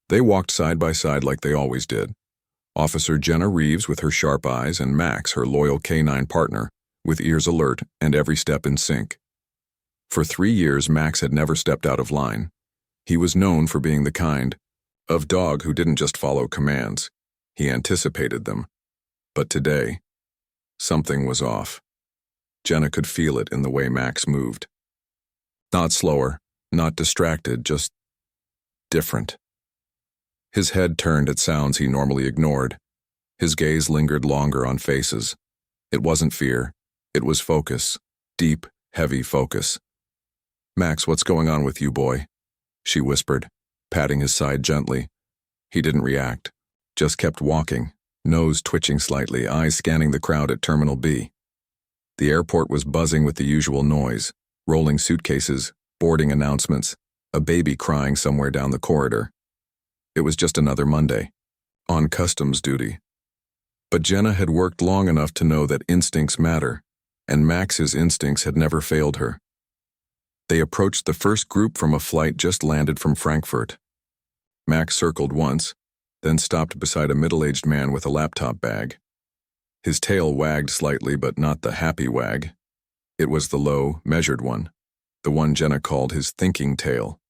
They walked side by side like they always did. Officer Jenna Reeves with her sharp eyes and Max, her loyal canine partner, with ears alert and every step in sync. For 3 years, Max had never stepped out of line. He was known for being the kind of dog who didn't just follow commands. He anticipated them. But today, something was off. Jenna could feel it in the way Max moved. Not slower, not distracted, just different. His head turned at sounds he normally ignored. His gaze lingered longer on faces. It wasn't fear. It was focus. Deep, heavy focus. "Max, what's going on with you, boy?" she whispered, patting his side gently. He didn't react, just kept walking, nose twitching slightly, eyes scanning the crowd at Terminal B. The airport was buzzing with the usual noise, rolling suitcases, boarding announcements, a baby crying somewhere down the corridor. It was just another Monday, on customs duty. But Jenna had worked long enough to know that instincts matter, and Max's instincts had never failed her. They approached the first group from a flight just landed from Frankfurt. Max circled once, then stopped beside a middle-aged man with a laptop bag. His tail wagged slightly, but not the happy wag. It was the low, measured one, the one Jenna called his thinking tail.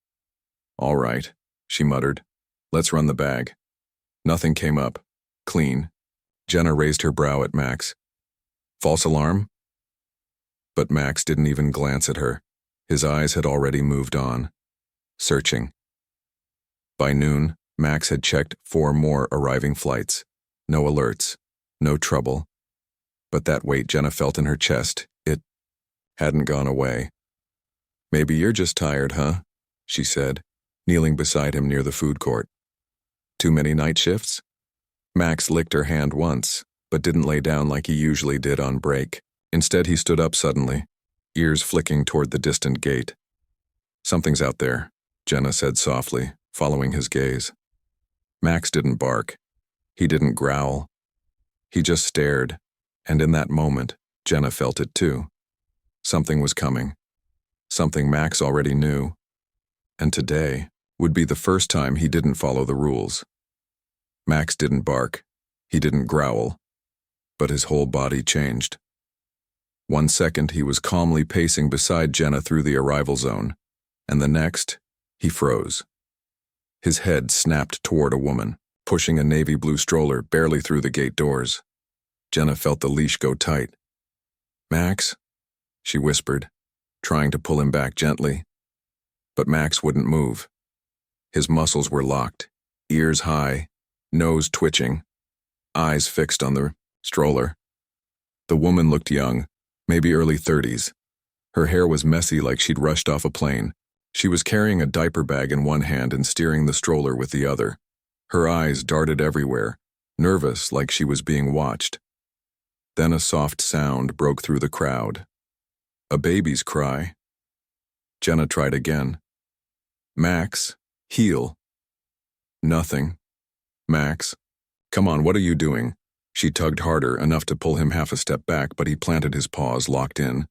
"All right," she muttered. "Let's run the bag." Nothing came up. Clean. Jenna raised her brow at Max. "False alarm?" But Max didn't even glance at her. His eyes had already moved on, searching. By noon, Max had checked 4 more arriving flights. No alerts, no trouble. But that weight Jenna felt in her chest, it hadn't gone away. "Maybe you're just tired, huh?" she said, kneeling beside him near the food court. "Too many night shifts?" Max licked her hand once, but didn't lay down like he usually did on break. Instead, he stood up suddenly, ears flicking toward the distant gate. "Something's out there," Jenna said softly, following his gaze. Max didn't bark. He didn't growl. He just stared, and in that moment, Jenna felt it too. Something was coming. Something Max already knew. And today would be the first time he didn't follow the rules. Max didn't bark. He didn't growl. But his whole body changed. 1 second, he was calmly pacing beside Jenna through the arrival zone, and the next, he froze. His head snapped toward a woman, pushing a navy blue stroller barely through the gate doors. Jenna felt the leash go tight. "Max?" she whispered, trying to pull him back gently. But Max wouldn't move. His muscles were locked, ears high, nose twitching, eyes fixed on the stroller. The woman looked young, maybe early 30s. Her hair was messy like she'd rushed off a plane. She was carrying a diaper bag in one hand and steering the stroller with the other. Her eyes darted everywhere, nervous like she was being watched. Then a soft sound broke through the crowd. A baby's cry. Jenna tried again. "Max, heel." Nothing. "Max, come on, what are you doing?" She tugged harder, enough to pull him half a step back, but he planted his paws, locked in.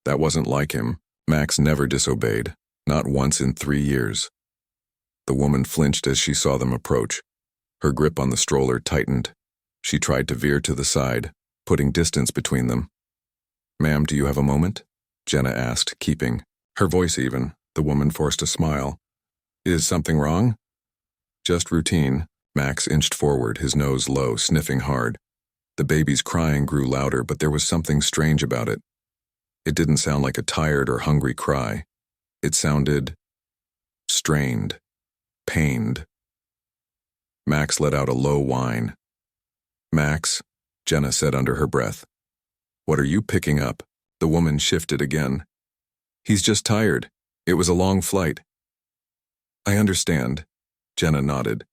That wasn't like him. Max never disobeyed, not once in 3 years. The woman flinched as she saw them approach. Her grip on the stroller tightened. She tried to veer to the side, putting distance between them. "Ma'am, do you have a moment?" Jenna asked, keeping her voice even. The woman forced a smile. "Is something wrong?" "Just routine." Max inched forward, his nose low, sniffing hard. The baby's crying grew louder, but there was something strange about it. It didn't sound like a tired or hungry cry. It sounded strained, pained. Max let out a low whine. "Max," Jenna said under her breath. "What are you picking up?" The woman shifted again. "He's just tired. It was a long flight." "I understand," Jenna nodded.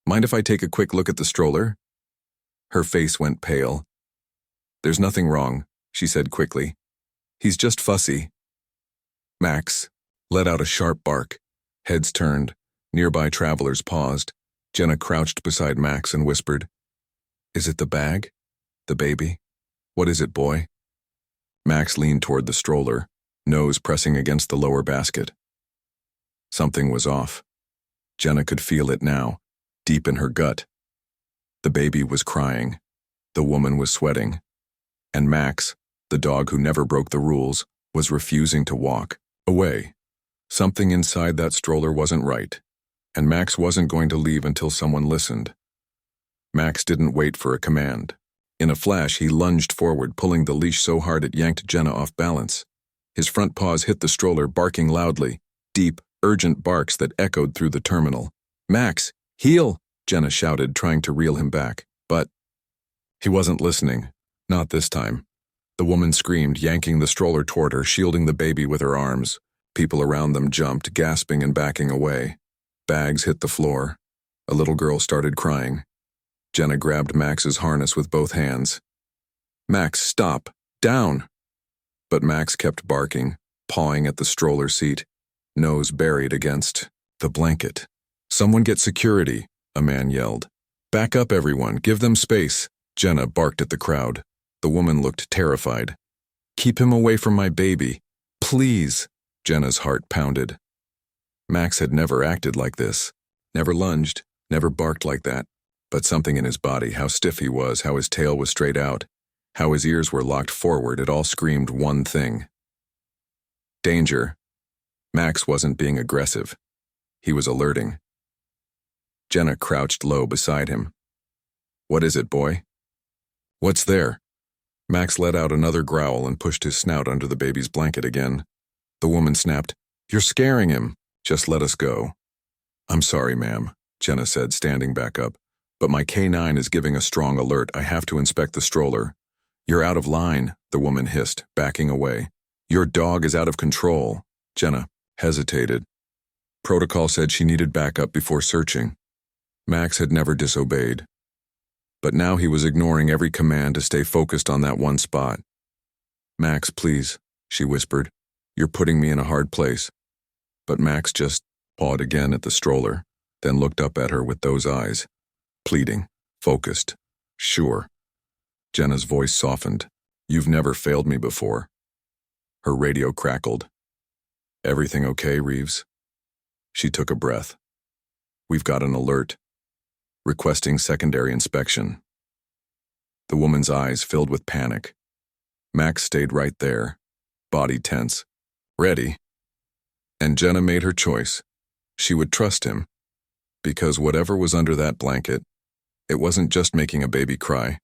"Mind if I take a quick look at the stroller?" Her face went pale. "There's nothing wrong," she said quickly. "He's just fussy." Max let out a sharp bark. Heads turned. Nearby travelers paused. Jenna crouched beside Max and whispered, "Is it the bag? The baby? What is it, boy?" Max leaned toward the stroller, nose pressing against the lower basket. Something was off. Jenna could feel it now, deep in her gut. The baby was crying. The woman was sweating. And Max, the dog who never broke the rules, was refusing to walk away. Something inside that stroller wasn't right, and Max wasn't going to leave until someone listened. Max didn't wait for a command. In a flash, he lunged forward, pulling the leash so hard it yanked Jenna off balance. His front paws hit the stroller, barking loudly, deep, urgent barks that echoed through the terminal. "Max, heel!" Jenna shouted, trying to reel him back. But he wasn't listening. Not this time. The woman screamed, yanking the stroller toward her, shielding the baby with her arms. People around them jumped, gasping and backing away. Bags hit the floor. A little girl started crying. Jenna grabbed Max's harness with both hands. "Max, stop! Down!" But Max kept barking, pawing at the stroller seat, nose buried against the blanket. "Someone get security," a man yelled. "Back up, everyone. Give them space." Jenna barked at the crowd. The woman looked terrified. "Keep him away from my baby. Please." Jenna's heart pounded. Max had never acted like this. Never lunged, never barked like that. But something in his body, how stiff he was, how his tail was straight out, how his ears were locked forward, it all screamed one thing. Danger. Max wasn't being aggressive. He was alerting. Jenna crouched low beside him. "What is it, boy?" "What's there?" Max let out another growl and pushed his snout under the baby's blanket again. The woman snapped, "You're scaring him. Just let us go." "I'm sorry, ma'am," Jenna said, standing back up. "But my K9 is giving a strong alert. I have to inspect the stroller." "You're out of line," the woman hissed, backing away. "Your dog is out of control." Jenna hesitated. Protocol said she needed backup before searching. Max had never disobeyed. But now he was ignoring every command to stay focused on that one spot. "Max, please," she whispered. "You're putting me in a hard place." But Max just pawed again at the stroller, then looked up at her with those eyes. Pleading, focused, sure. Jenna's voice softened. "You've never failed me before." Her radio crackled. "Everything okay, Reeves?" She took a breath. "We've got an alert. Requesting secondary inspection." The woman's eyes filled with panic. Max stayed right there, body tense, ready. And Jenna made her choice. She would trust him, because whatever was under that blanket, it wasn't just making a baby cry.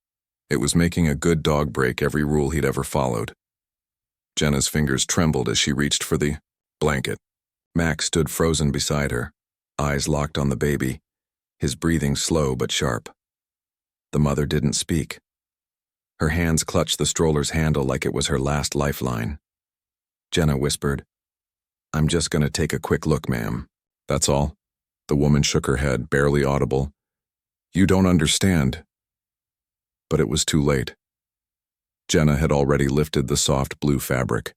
It was making a good dog break every rule he'd ever followed. Jenna's fingers trembled as she reached for the blanket. Max stood frozen beside her, eyes locked on the baby, his breathing slow but sharp. The mother didn't speak. Her hands clutched the stroller's handle like it was her last lifeline. Jenna whispered, "I'm just going to take a quick look, ma'am. That's all." The woman shook her head, barely audible. "You don't understand." But it was too late. Jenna had already lifted the soft blue fabric.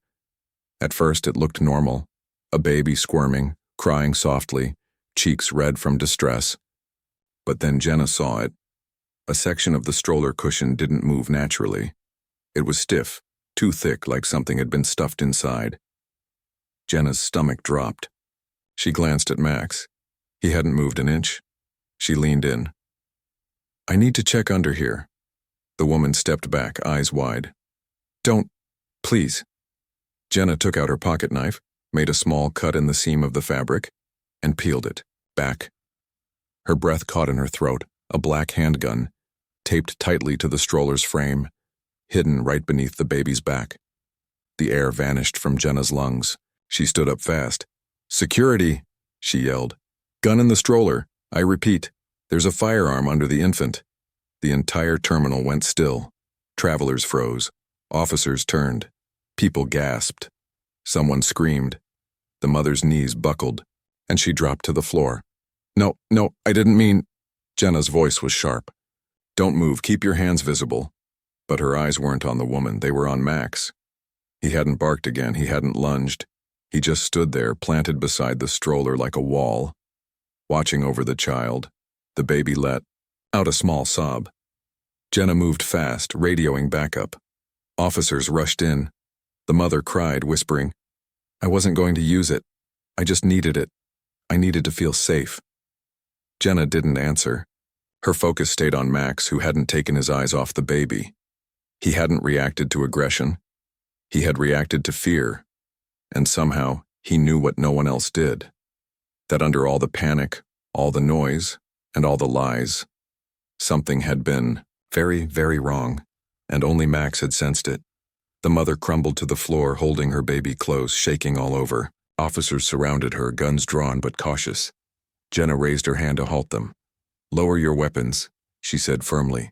At first it looked normal, a baby squirming, crying softly, cheeks red from distress. But then Jenna saw it. A section of the stroller cushion didn't move naturally. It was stiff, too thick, like something had been stuffed inside. Jenna's stomach dropped. She glanced at Max. He hadn't moved an inch. She leaned in. "I need to check under here." The woman stepped back, eyes wide. "Don't, please." Jenna took out her pocket knife, made a small cut in the seam of the fabric, and peeled it, back. Her breath caught in her throat, a black handgun, taped tightly to the stroller's frame, hidden right beneath the baby's back. The air vanished from Jenna's lungs. She stood up fast. "Security!" she yelled. "Gun in the stroller. I repeat, there's a firearm under the infant." The entire terminal went still. Travelers froze. Officers turned. People gasped. Someone screamed. The mother's knees buckled, and she dropped to the floor. No, I didn't mean..." Jenna's voice was sharp. "Don't move, keep your hands visible." But her eyes weren't on the woman, they were on Max. He hadn't barked again, he hadn't lunged. He just stood there, planted beside the stroller like a wall, watching over the child. The baby let out a small sob. Jenna moved fast, radioing backup. Officers rushed in. The mother cried, whispering, "I wasn't going to use it. I just needed it. I needed to feel safe." Jenna didn't answer. Her focus stayed on Max, who hadn't taken his eyes off the baby. He hadn't reacted to aggression. He had reacted to fear. And somehow, he knew what no one else did. That under all the panic, all the noise, and all the lies, something had been very, very wrong, and only Max had sensed it. The mother crumbled to the floor, holding her baby close, shaking all over. Officers surrounded her, guns drawn but cautious. Jenna raised her hand to halt them. "Lower your weapons," she said firmly.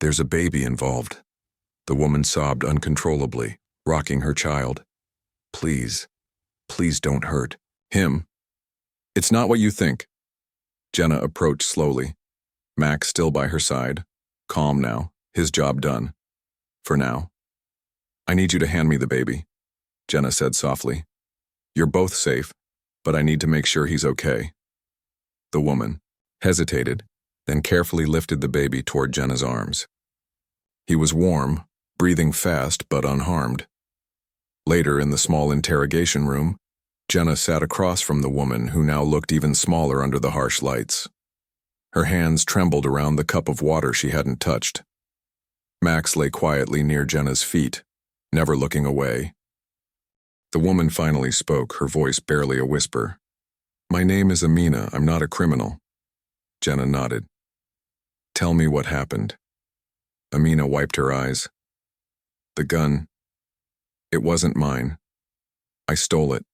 "There's a baby involved." The woman sobbed uncontrollably, rocking her child. "Please, please don't hurt him." "It's not what you think." Jenna approached slowly. Max still by her side, calm now, his job done. For now. "I need you to hand me the baby," Jenna said softly. "You're both safe, but I need to make sure he's okay." The woman hesitated, then carefully lifted the baby toward Jenna's arms. He was warm, breathing fast but unharmed. Later, in the small interrogation room, Jenna sat across from the woman, who now looked even smaller under the harsh lights. Her hands trembled around the cup of water she hadn't touched. Max lay quietly near Jenna's feet, never looking away. The woman finally spoke, her voice barely a whisper. "My name is Amina. I'm not a criminal." Jenna nodded. "Tell me what happened." Amina wiped her eyes. "The gun. It wasn't mine. I stole it.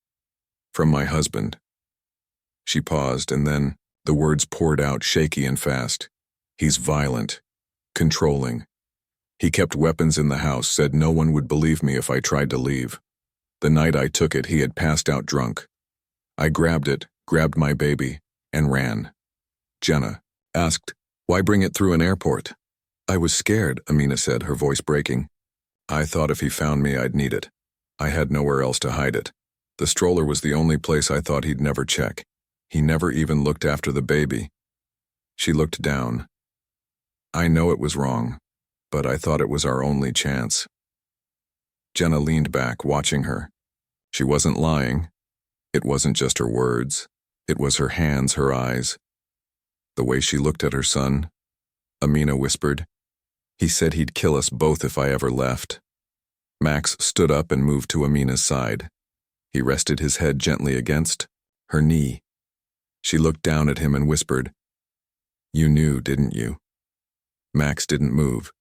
From my husband." She paused, and then the words poured out, shaky and fast. "He's violent, controlling. He kept weapons in the house, said no one would believe me if I tried to leave. The night I took it, he had passed out drunk. I grabbed it, grabbed my baby, and ran." Jenna asked, "Why bring it through an airport?" "I was scared," Amina said, her voice breaking. "I thought if he found me, I'd need it. I had nowhere else to hide it. The stroller was the only place I thought he'd never check. He never even looked after the baby." She looked down. "I know it was wrong, but I thought it was our only chance." Jenna leaned back, watching her. She wasn't lying. It wasn't just her words. It was her hands, her eyes. The way she looked at her son. Amina whispered, "He said he'd kill us both if I ever left." Max stood up and moved to Amina's side. He rested his head gently against her knee. She looked down at him and whispered, "You knew, didn't you?" Max didn't move.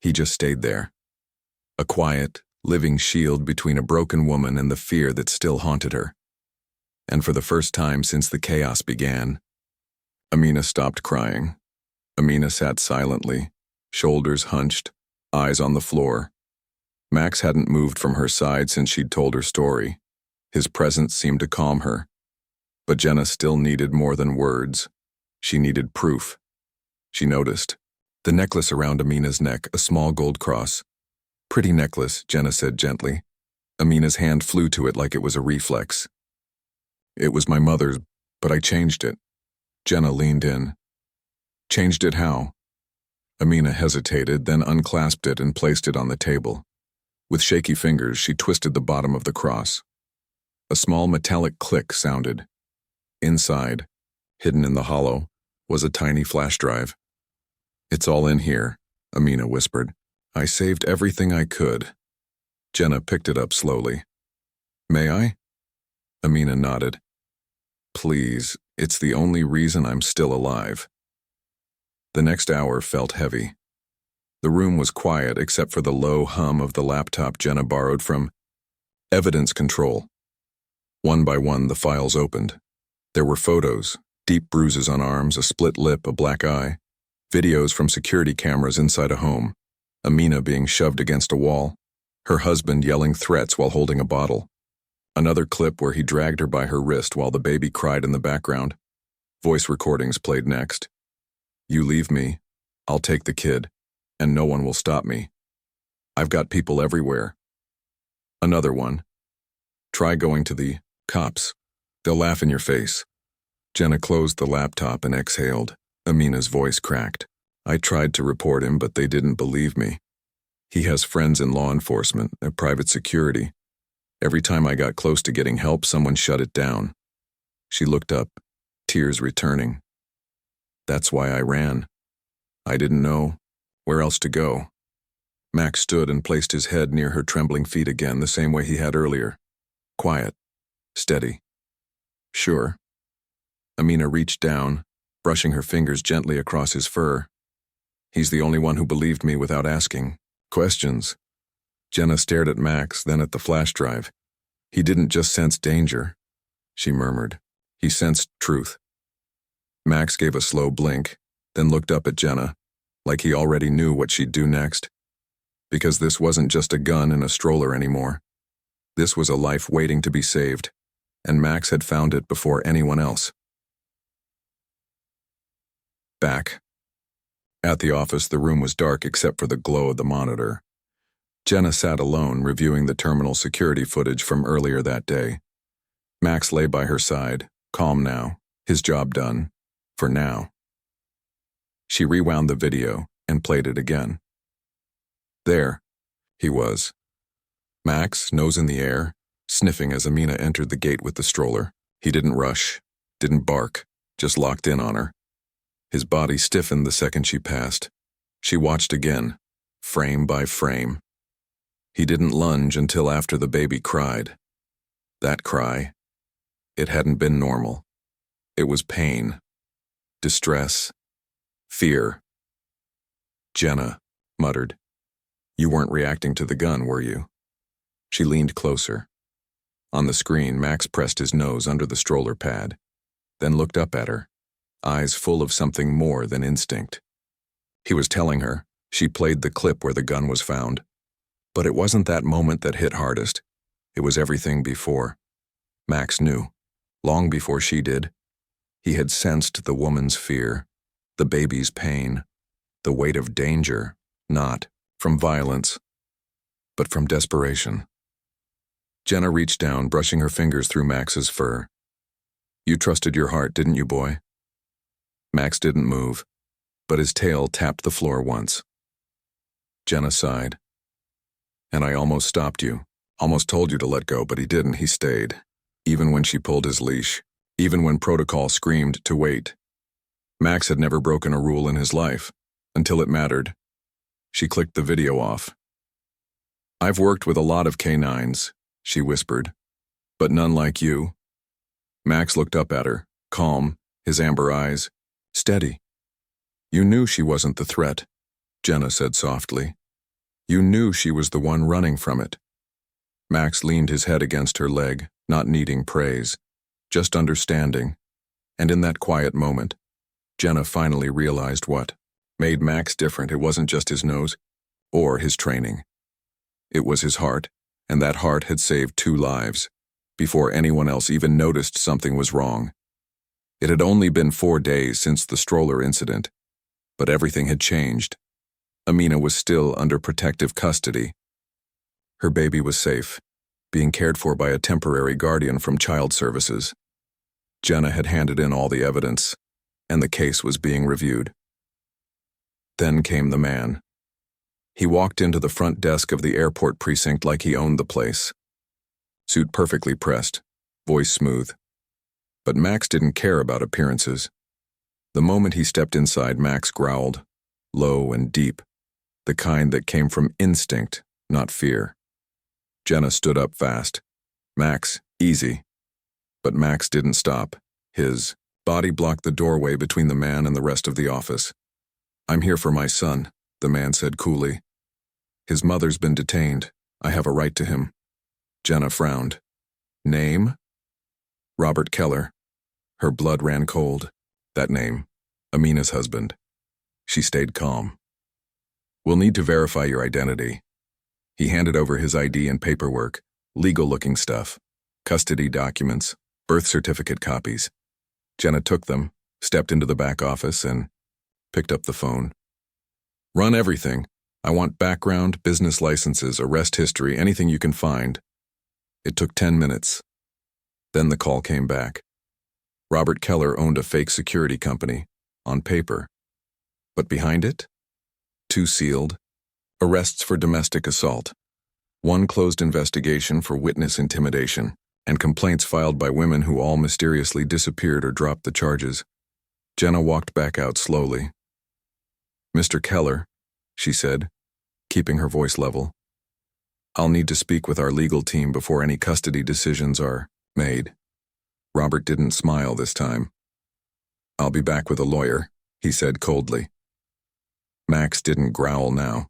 He just stayed there. A quiet, living shield between a broken woman and the fear that still haunted her. And for the first time since the chaos began, Amina stopped crying. Amina sat silently, shoulders hunched, eyes on the floor. Max hadn't moved from her side since she'd told her story. His presence seemed to calm her. But Jenna still needed more than words. She needed proof. She noticed the necklace around Amina's neck, a small gold cross. "Pretty necklace," Jenna said gently. Amina's hand flew to it like it was a reflex. "It was my mother's, but I changed it." Jenna leaned in. "Changed it how?" Amina hesitated, then unclasped it and placed it on the table. With shaky fingers, she twisted the bottom of the cross. A small metallic click sounded. Inside, hidden in the hollow, was a tiny flash drive. "It's all in here," Amina whispered. "I saved everything I could." Jenna picked it up slowly. "May I?" Amina nodded. "Please, it's the only reason I'm still alive." The next hour felt heavy. The room was quiet except for the low hum of the laptop Jenna borrowed from evidence control. One by one, the files opened. There were photos, deep bruises on arms, a split lip, a black eye, videos from security cameras inside a home, Amina being shoved against a wall, her husband yelling threats while holding a bottle, another clip where he dragged her by her wrist while the baby cried in the background. Voice recordings played next. "You leave me, I'll take the kid, and no one will stop me. I've got people everywhere." Another one. "Try going to the cops. They'll laugh in your face." Jenna closed the laptop and exhaled. Amina's voice cracked. "I tried to report him, but they didn't believe me. He has friends in law enforcement, at private security. Every time I got close to getting help, someone shut it down." She looked up, tears returning. That's why I ran. I didn't know where else to go. Max stood and placed his head near her trembling feet again, the same way he had earlier. Quiet. Steady. Sure. Amina reached down, brushing her fingers gently across his fur. He's the only one who believed me without asking questions. Jenna stared at Max, then at the flash drive. He didn't just sense danger, she murmured. He sensed truth. Max gave a slow blink, then looked up at Jenna, like he already knew what she'd do next. Because this wasn't just a gun and a stroller anymore. This was a life waiting to be saved, and Max had found it before anyone else. Back. At the office, the room was dark except for the glow of the monitor. Jenna sat alone, reviewing the terminal security footage from earlier that day. Max lay by her side, calm now, his job done, for now. She rewound the video and played it again. There, he was. Max, nose in the air, sniffing as Amina entered the gate with the stroller. He didn't rush, didn't bark, just locked in on her. His body stiffened the second she passed. She watched again, frame by frame. He didn't lunge until after the baby cried. That cry, it hadn't been normal. It was pain, distress, fear. Jenna muttered, "You weren't reacting to the gun, were you?" She leaned closer. On the screen, Max pressed his nose under the stroller pad, then looked up at her, eyes full of something more than instinct. He was telling her. She played the clip where the gun was found. But it wasn't that moment that hit hardest. It was everything before. Max knew, long before she did. He had sensed the woman's fear, the baby's pain, the weight of danger, not from violence, but from desperation. Jenna reached down, brushing her fingers through Max's fur. "You trusted your heart, didn't you, boy?" Max didn't move, but his tail tapped the floor once. Jenna sighed. "And I almost stopped you, almost told you to let go, but he didn't, he stayed. Even when she pulled his leash, even when protocol screamed to wait. Max had never broken a rule in his life, until it mattered." She clicked the video off. "I've worked with a lot of K9s, she whispered, "but none like you." Max looked up at her, calm, his amber eyes, steady. "You knew she wasn't the threat," Jenna said softly. "You knew she was the one running from it." Max leaned his head against her leg, not needing praise, just understanding. And in that quiet moment, Jenna finally realized what made Max different. It wasn't just his nose, or his training. It was his heart, and that heart had saved 2 lives, before anyone else even noticed something was wrong. It had only been 4 days since the stroller incident, but everything had changed. Amina was still under protective custody. Her baby was safe, being cared for by a temporary guardian from child services. Jenna had handed in all the evidence, and the case was being reviewed. Then came the man. He walked into the front desk of the airport precinct like he owned the place. Suit perfectly pressed, voice smooth. But Max didn't care about appearances. The moment he stepped inside, Max growled, low and deep, the kind that came from instinct, not fear. Jenna stood up fast. "Max, easy." But Max didn't stop. His body blocked the doorway between the man and the rest of the office. "I'm here for my son," the man said coolly. "His mother's been detained. I have a right to him." Jenna frowned. "Name?" "Robert Keller." Her blood ran cold. That name, Amina's husband. She stayed calm. "We'll need to verify your identity." He handed over his ID and paperwork, legal-looking stuff, custody documents, birth certificate copies. Jenna took them, stepped into the back office, and picked up the phone. "Run everything. I want background, business licenses, arrest history, anything you can find." It took 10 minutes. Then the call came back. Robert Keller owned a fake security company, on paper. But behind it? 2 sealed. Arrests for domestic assault. 1 closed investigation for witness intimidation. and complaints filed by women who all mysteriously disappeared or dropped the charges. Jenna walked back out slowly. "Mr. Keller," she said, keeping her voice level, "I'll need to speak with our legal team before any custody decisions are made." Robert didn't smile this time. "I'll be back with a lawyer," he said coldly. Max didn't growl now.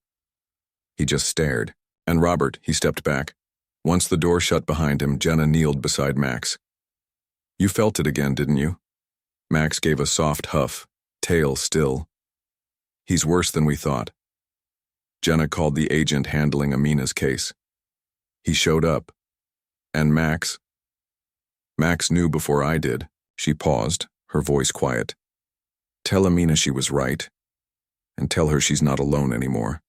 He just stared. And Robert, he stepped back. Once the door shut behind him, Jenna kneeled beside Max. "You felt it again, didn't you?" Max gave a soft huff, tail still. "He's worse than we thought." Jenna called the agent handling Amina's case. He showed up. "And Max?" "Max knew before I did." She paused, her voice quiet. "Tell Amina she was right, and tell her she's not alone anymore."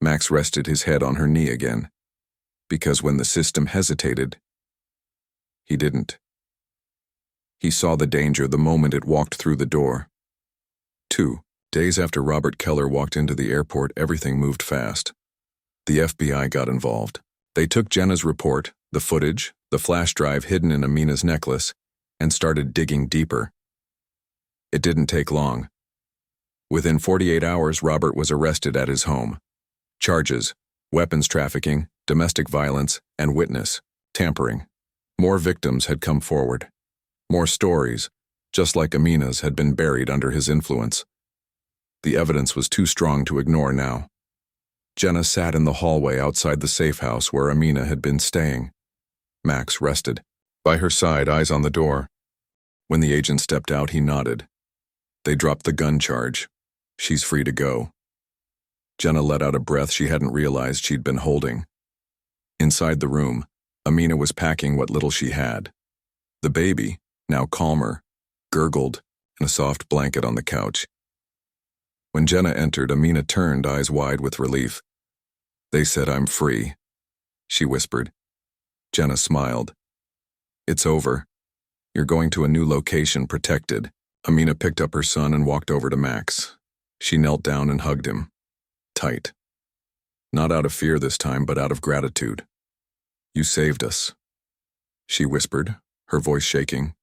Max rested his head on her knee again, because when the system hesitated, he didn't. He saw the danger the moment it walked through the door. 2 days after Robert Keller walked into the airport, everything moved fast. The FBI got involved. They took Jenna's report, the footage, the flash drive hidden in Amina's necklace, and started digging deeper. It didn't take long. Within 48 hours, Robert was arrested at his home. Charges: weapons trafficking, domestic violence, and witness tampering. More victims had come forward. More stories, just like Amina's, had been buried under his influence. The evidence was too strong to ignore now. Jenna sat in the hallway outside the safe house where Amina had been staying. Max rested. By her side, eyes on the door. When the agent stepped out, he nodded. They dropped the gun charge. She's free to go. Jenna let out a breath she hadn't realized she'd been holding. Inside the room, Amina was packing what little she had. The baby, now calmer, gurgled in a soft blanket on the couch. When Jenna entered, Amina turned, eyes wide with relief. "They said I'm free," she whispered. Jenna smiled. "It's over. You're going to a new location, protected." Amina picked up her son and walked over to Max. She knelt down and hugged him. Tight. Not out of fear this time, but out of gratitude. "You saved us," she whispered, her voice shaking.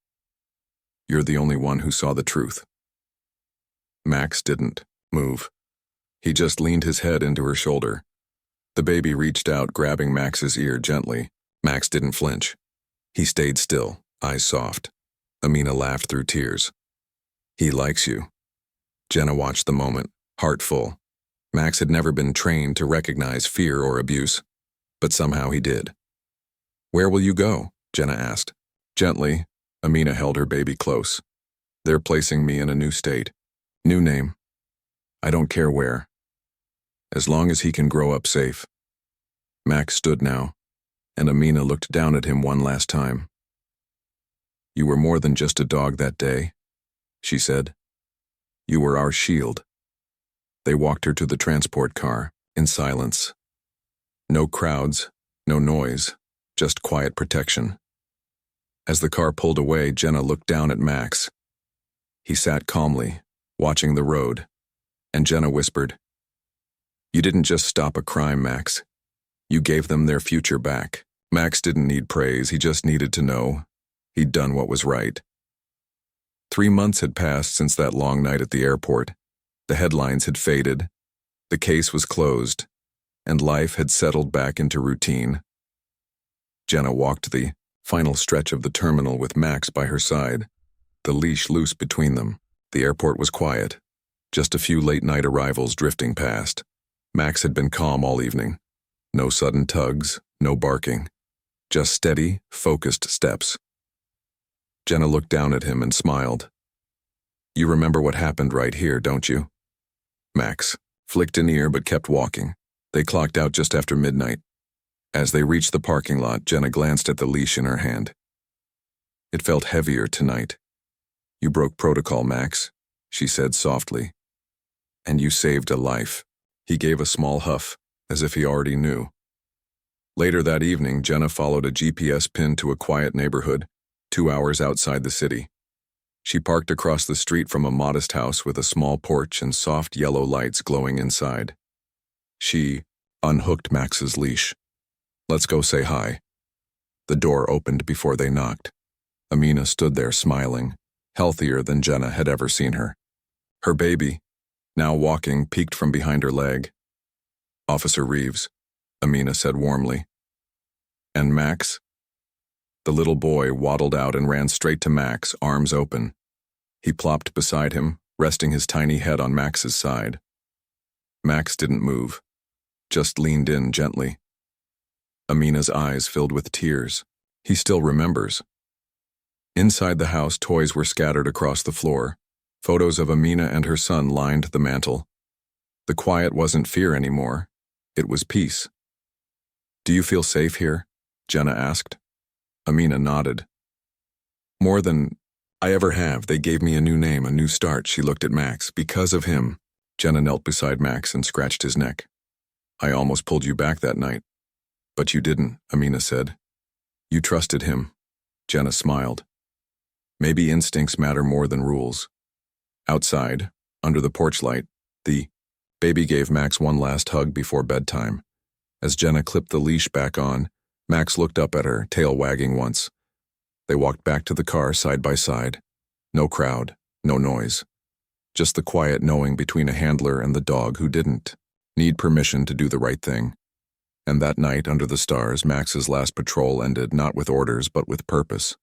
"You're the only one who saw the truth." Max didn't move. He just leaned his head into her shoulder. The baby reached out, grabbing Max's ear gently. Max didn't flinch. He stayed still, eyes soft. Amina laughed through tears. "He likes you." Jenna watched the moment, heart full. Max had never been trained to recognize fear or abuse, but somehow he did. "Where will you go?" Jenna asked. Gently, Amina held her baby close. "They're placing me in a new state. New name. I don't care where. As long as he can grow up safe." Max stood now, and Amina looked down at him one last time. "You were more than just a dog that day," she said. "You were our shield." They walked her to the transport car, in silence. No crowds, no noise, just quiet protection. As the car pulled away, Jenna looked down at Max. He sat calmly, watching the road, and Jenna whispered, "You didn't just stop a crime, Max. You gave them their future back." Max didn't need praise, he just needed to know he'd done what was right. 3 months had passed since that long night at the airport. The headlines had faded, the case was closed, and life had settled back into routine. Jenna walked the final stretch of the terminal with Max by her side, the leash loose between them. The airport was quiet, just a few late-night arrivals drifting past. Max had been calm all evening. No sudden tugs, no barking. Just steady, focused steps. Jenna looked down at him and smiled. "You remember what happened right here, don't you?" Max flicked an ear but kept walking. They clocked out just after midnight. As they reached the parking lot, Jenna glanced at the leash in her hand. It felt heavier tonight. "You broke protocol, Max," she said softly. "And you saved a life." He gave a small huff, as if he already knew. Later that evening, Jenna followed a GPS pin to a quiet neighborhood, 2 hours outside the city. She parked across the street from a modest house with a small porch and soft yellow lights glowing inside. She unhooked Max's leash. "Let's go say hi." The door opened before they knocked. Amina stood there smiling, healthier than Jenna had ever seen her. Her baby, now walking, peeked from behind her leg. "Officer Reeves," Amina said warmly. "And Max?" The little boy waddled out and ran straight to Max, arms open. He plopped beside him, resting his tiny head on Max's side. Max didn't move, just leaned in gently. Amina's eyes filled with tears. He still remembers. Inside the house, toys were scattered across the floor. Photos of Amina and her son lined the mantel. The quiet wasn't fear anymore. It was peace. "Do you feel safe here?" Jenna asked. Amina nodded. "More than I ever have. They gave me a new name, a new start." She looked at Max. "Because of him." Jenna knelt beside Max and scratched his neck. "I almost pulled you back that night." "But you didn't," Amina said. "You trusted him." Jenna smiled. "Maybe instincts matter more than rules." Outside, under the porch light, the baby gave Max one last hug before bedtime. As Jenna clipped the leash back on, Max looked up at her, tail wagging once. They walked back to the car side by side. No crowd, no noise. Just the quiet knowing between a handler and the dog who didn't need permission to do the right thing. And that night under the stars, Max's last patrol ended not with orders but with purpose.